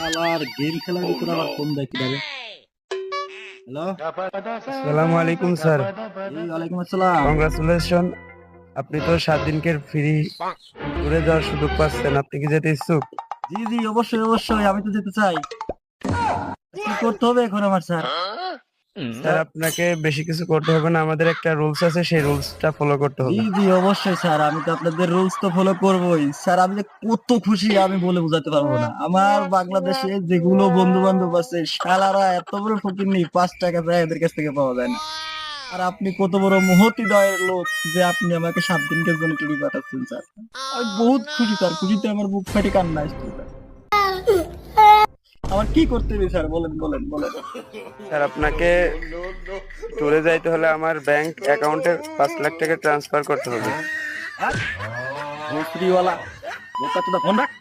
শালার গেম খেলার ভিতরে আবার ফোন দেয় কিভাবে? হ্যালো, আসসালামু আলাইকুম স্যার। জি ওয়ালাইকুম আসসালাম। কংগ্রাচুলেশন, আপনি তো 7 দিনকের ফ্রি ট্যুরে যাওয়ার সুযোগ পাচ্ছেন। আপনি কি যেতে ইচ্ছুক? জি জি, অবশ্যই অবশ্যই, আমি তো যেতে চাই। কি করতে হবে এখন আমার স্যার? স্যার, আপনাকে বেশি কিছু করতে হবে না। আমাদের একটা রুলস আছে, সেই রুলসটা ফলো করতে জি হবে। জি অবশ্যই স্যার, আমি তো আপনাদের রুলস তো ফলো করবোই স্যার। আমি যে কত খুশি আমি বলে বোঝাতে পারবো না। আমার বাংলাদেশে যেগুলো বন্ধু বান্ধব আছে শালারা এত বড় ফকিন্নি, 5 টাকা চায় এদের কাছ থেকে পাওয়া যায় না। আর আপনি কত বড় মহতি দয়ের লোক যে আপনি আমাকে 7 দিনের জন্য ট্যুরে পাঠাচ্ছেন স্যার। আমি বহুত খুশি স্যার, খুশিতে আমার বুক ফাটে কান্না আসছে স্যার। আমার কি করতে হবে স্যার, বলেন বলেন বলেন। স্যার, আপনাকে ট্যুরে যাইতে হলে আমার ব্যাংক অ্যাকাউন্টে 5 লাখ টাকা ট্রান্সফার করতে হবে। হ্যাঁ, ভোসরিওয়ালা বোকা চোদা ফোন রাখ।